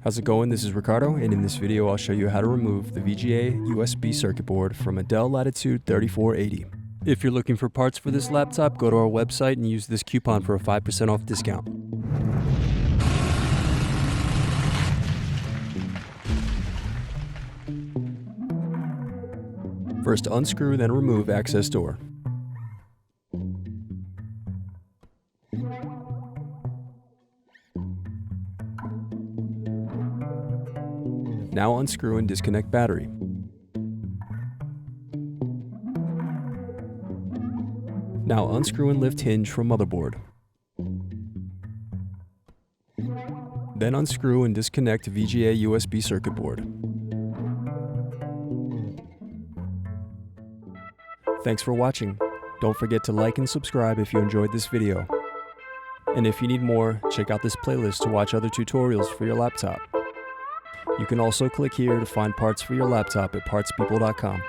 How's it going? This is Ricardo, and in this video I'll show you how to remove the VGA USB circuit board from a Dell Latitude 3480. If you're looking for parts for this laptop, go to our website and use this coupon for a 5% off discount. First unscrew, then remove access door. Now unscrew and disconnect battery. Now unscrew and lift hinge from motherboard. Then unscrew and disconnect VGA USB circuit board. Thanks for watching. Don't forget to like and subscribe if you enjoyed this video. And if you need more, check out this playlist to watch other tutorials for your laptop. You can also click here to find parts for your laptop at partspeople.com.